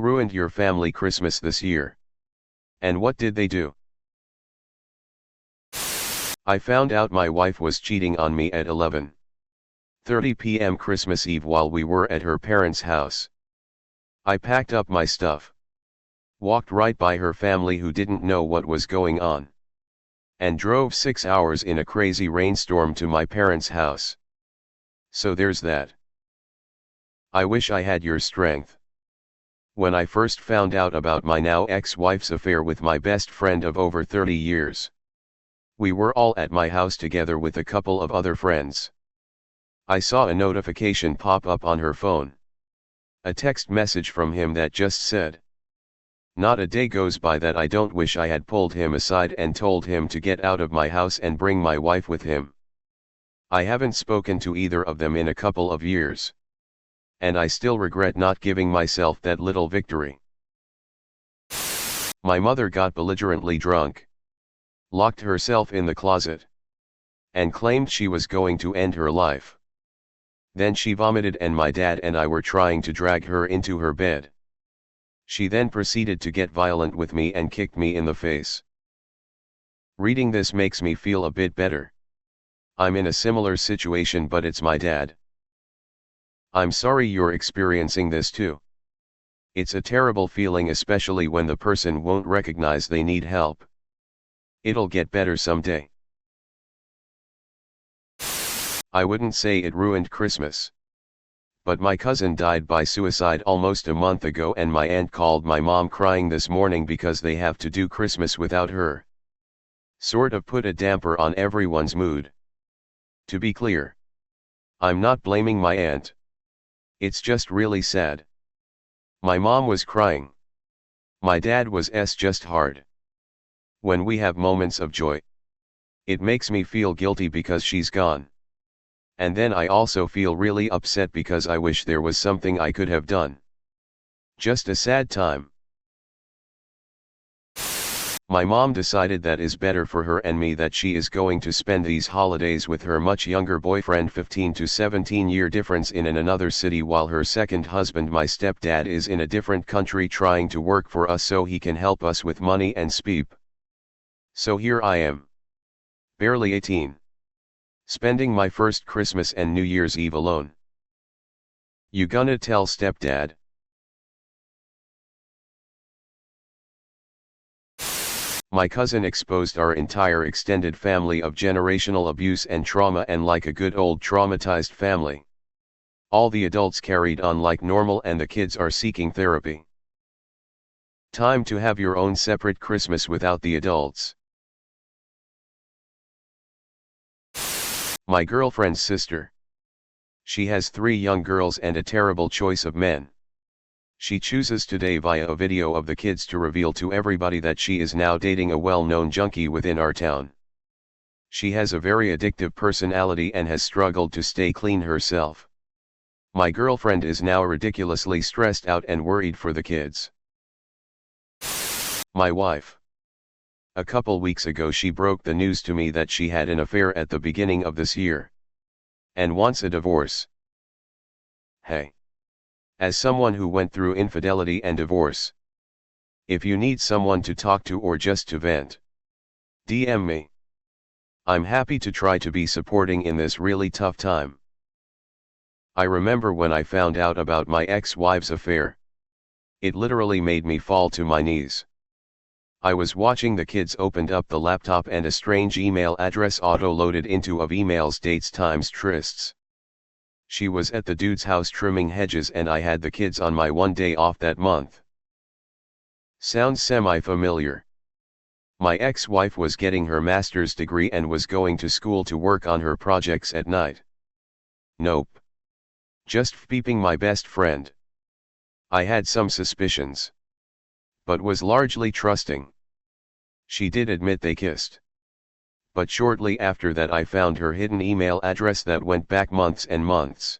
ruined your family Christmas this year? And what did they do? I found out my wife was cheating on me at 11:30 p.m. Christmas Eve while we were at her parents' house. I packed up my stuff, walked right by her family who didn't know what was going on, and drove 6 hours in a crazy rainstorm to my parents' house. So there's that. I wish I had your strength. When I first found out about my now ex-wife's affair with my best friend of over 30 years, we were all at my house together with a couple of other friends. I saw a notification pop up on her phone. A text message from him that just said, "Not a day goes by that I don't wish I had pulled him aside and told him to get out of my house and bring my wife with him." I haven't spoken to either of them in a couple of years, and I still regret not giving myself that little victory. My mother got belligerently drunk, locked herself in the closet, and claimed she was going to end her life. Then she vomited and my dad and I were trying to drag her into her bed. She then proceeded to get violent with me and kicked me in the face. Reading this makes me feel a bit better. I'm in a similar situation, but it's my dad. I'm sorry you're experiencing this too. It's a terrible feeling, especially when the person won't recognize they need help. It'll get better someday. I wouldn't say it ruined Christmas, but my cousin died by suicide almost a month ago, and my aunt called my mom crying this morning because they have to do Christmas without her. Sort of put a damper on everyone's mood. To be clear, I'm not blaming my aunt. It's just really sad. My mom was crying. My dad was just hard. When we have moments of joy, it makes me feel guilty because she's gone. And then I also feel really upset because I wish there was something I could have done. Just a sad time. My mom decided that is better for her and me, that she is going to spend these holidays with her much younger boyfriend, 15 to 17 year difference, in another city, while her second husband, my stepdad, is in a different country trying to work for us so he can help us with money and speep. So here I am, barely 18. Spending my first Christmas and New Year's Eve alone. You gonna tell stepdad? My cousin exposed our entire extended family of generational abuse and trauma, and like a good old traumatized family, all the adults carried on like normal and the kids are seeking therapy. Time to have your own separate Christmas without the adults. My girlfriend's sister. She has 3 young girls and a terrible choice of men. She chooses today via a video of the kids to reveal to everybody that she is now dating a well-known junkie within our town. She has a very addictive personality and has struggled to stay clean herself. My girlfriend is now ridiculously stressed out and worried for the kids. My wife. A couple weeks ago she broke the news to me that she had an affair at the beginning of this year, and wants a divorce. Hey. As someone who went through infidelity and divorce, if you need someone to talk to or just to vent, DM me. I'm happy to try to be supporting in this really tough time. I remember when I found out about my ex-wife's affair, it literally made me fall to my knees. I was watching the kids, opened up the laptop and a strange email address auto-loaded into of emails, dates, times, trysts. She was at the dude's house trimming hedges and I had the kids on my one day off that month. Sounds semi-familiar. My ex-wife was getting her master's degree and was going to school to work on her projects at night. Nope. Just peeping my best friend. I had some suspicions, but was largely trusting. She did admit they kissed. But shortly after that I found her hidden email address that went back months and months.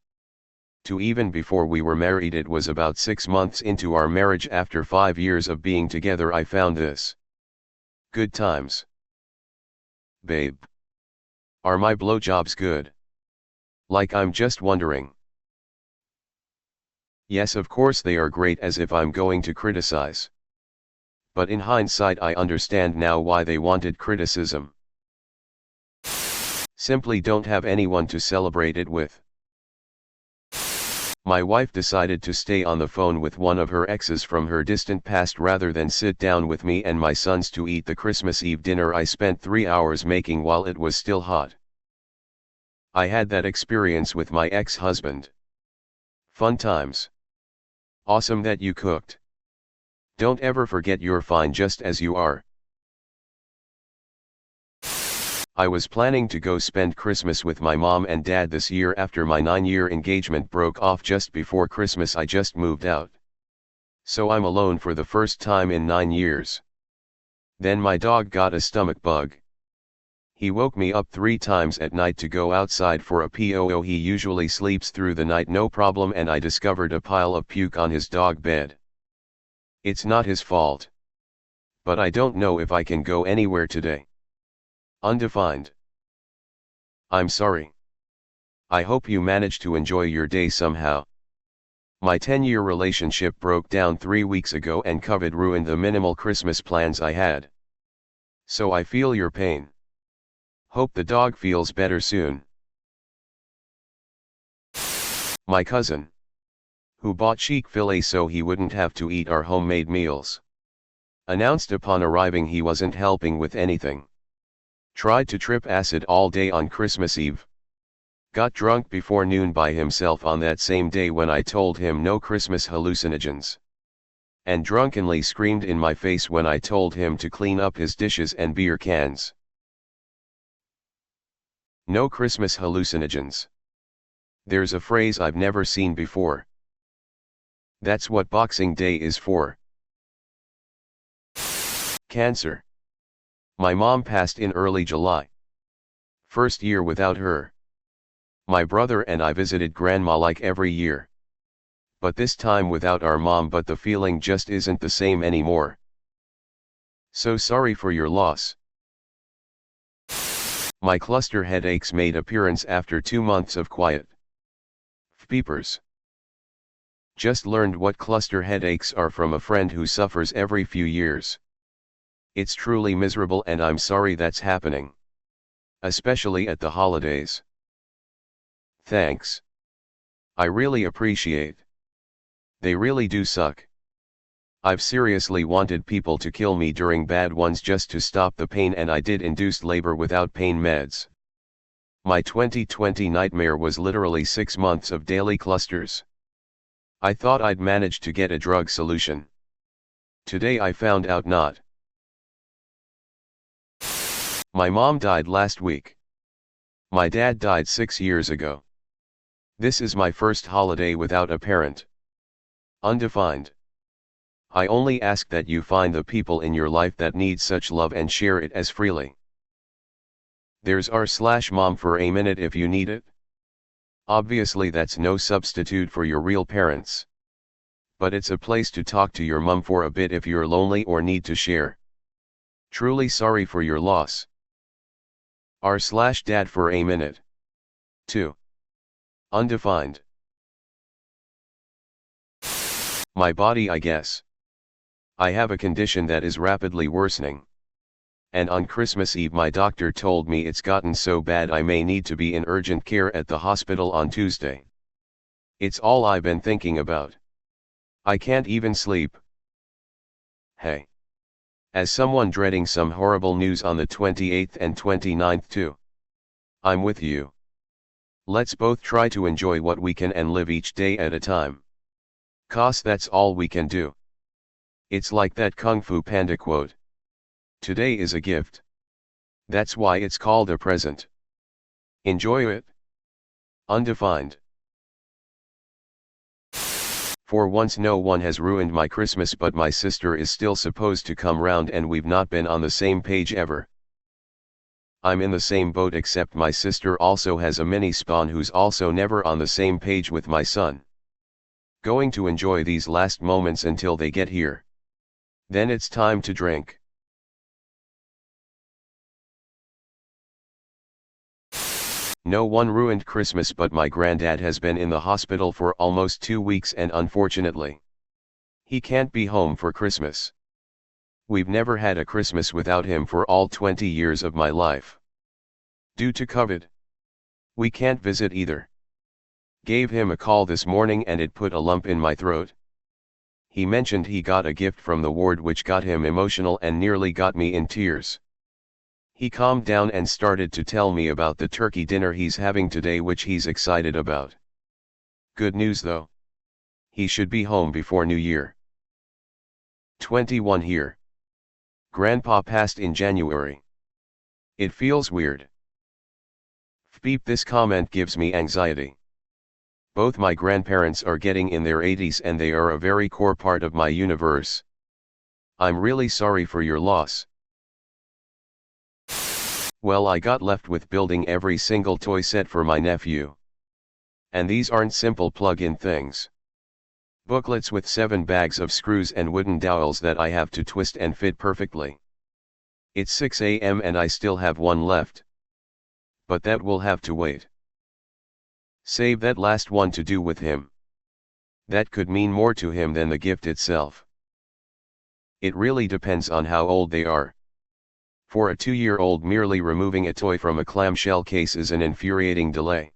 To even before we were married. It was about 6 months into our marriage, after 5 years of being together, I found this. Good times. Babe. Are my blowjobs good? Like, I'm just wondering. Yes, of course they are great, as if I'm going to criticize. But in hindsight I understand now why they wanted criticism. Simply don't have anyone to celebrate it with. My wife decided to stay on the phone with one of her exes from her distant past rather than sit down with me and my sons to eat the Christmas Eve dinner I spent 3 hours making while it was still hot. I had that experience with my ex-husband. Fun times. Awesome that you cooked. Don't ever forget you're fine just as you are. I was planning to go spend Christmas with my mom and dad this year after my 9-year engagement broke off just before Christmas. I just moved out. So I'm alone for the first time in 9 years. Then my dog got a stomach bug. He woke me up 3 times at night to go outside for a poo. He usually sleeps through the night no problem, and I discovered a pile of puke on his dog bed. It's not his fault. But I don't know if I can go anywhere today. Undefined. I'm sorry. I hope you managed to enjoy your day somehow. My 10-year relationship broke down 3 weeks ago and COVID ruined the minimal Christmas plans I had. So I feel your pain. Hope the dog feels better soon. My cousin, who bought Chick-fil-A so he wouldn't have to eat our homemade meals, announced upon arriving he wasn't helping with anything. Tried to trip acid all day on Christmas Eve. Got drunk before noon by himself on that same day when I told him no Christmas hallucinogens. And drunkenly screamed in my face when I told him to clean up his dishes and beer cans. No Christmas hallucinogens. There's a phrase I've never seen before. That's what Boxing Day is for. Cancer. My mom passed in early July. First year without her. My brother and I visited grandma like every year. But this time without our mom, but the feeling just isn't the same anymore. So sorry for your loss. My cluster headaches made appearance after 2 months of quiet. Peepers. Just learned what cluster headaches are from a friend who suffers every few years. It's truly miserable and I'm sorry that's happening. Especially at the holidays. Thanks. I really appreciate. They really do suck. I've seriously wanted people to kill me during bad ones just to stop the pain, and I did induced labor without pain meds. My 2020 nightmare was literally 6 months of daily clusters. I thought I'd managed to get a drug solution. Today I found out not. My mom died last week. My dad died 6 years ago. This is my first holiday without a parent. Undefined. I only ask that you find the people in your life that need such love and share it as freely. There's r/mom for a minute if you need it. Obviously that's no substitute for your real parents. But it's a place to talk to your mom for a bit if you're lonely or need to share. Truly sorry for your loss. r/dad for a minute. 2. Undefined. My body, I guess. I have a condition that is rapidly worsening. And on Christmas Eve my doctor told me it's gotten so bad I may need to be in urgent care at the hospital on Tuesday. It's all I've been thinking about. I can't even sleep. Hey. As someone dreading some horrible news on the 28th and 29th too. I'm with you. Let's both try to enjoy what we can and live each day at a time. 'Cause that's all we can do. It's like that Kung Fu Panda quote. Today is a gift. That's why it's called a present. Enjoy it. Undefined. For once no one has ruined my Christmas, but my sister is still supposed to come round and we've not been on the same page ever. I'm in the same boat, except my sister also has a mini spawn who's also never on the same page with my son. Going to enjoy these last moments until they get here. Then it's time to drink. No one ruined Christmas, but my granddad has been in the hospital for almost 2 weeks and unfortunately, he can't be home for Christmas. We've never had a Christmas without him for all 20 years of my life. Due to COVID, we can't visit either. Gave him a call this morning and it put a lump in my throat. He mentioned he got a gift from the ward which got him emotional and nearly got me in tears. He calmed down and started to tell me about the turkey dinner he's having today, which he's excited about. Good news though. He should be home before New Year. 21 here. Grandpa passed in January. It feels weird. Beep, this comment gives me anxiety. Both my grandparents are getting in their 80s and they are a very core part of my universe. I'm really sorry for your loss. Well, I got left with building every single toy set for my nephew. And these aren't simple plug-in things. Booklets with 7 bags of screws and wooden dowels that I have to twist and fit perfectly. It's 6 a.m. and I still have one left. But that will have to wait. Save that last one to do with him. That could mean more to him than the gift itself. It really depends on how old they are. For a 2-year-old, merely removing a toy from a clamshell case is an infuriating delay.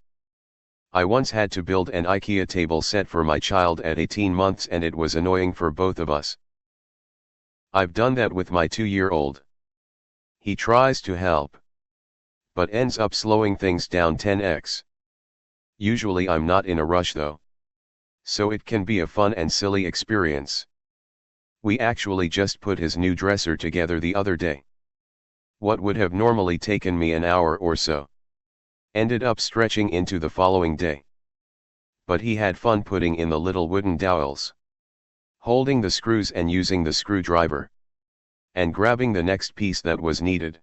I once had to build an IKEA table set for my child at 18 months and it was annoying for both of us. I've done that with my 2-year-old. He tries to help, but ends up slowing things down 10x. Usually I'm not in a rush though, so it can be a fun and silly experience. We actually just put his new dresser together the other day. What would have normally taken me an hour or so ended up stretching into the following day. But he had fun putting in the little wooden dowels, holding the screws and using the screwdriver, and grabbing the next piece that was needed.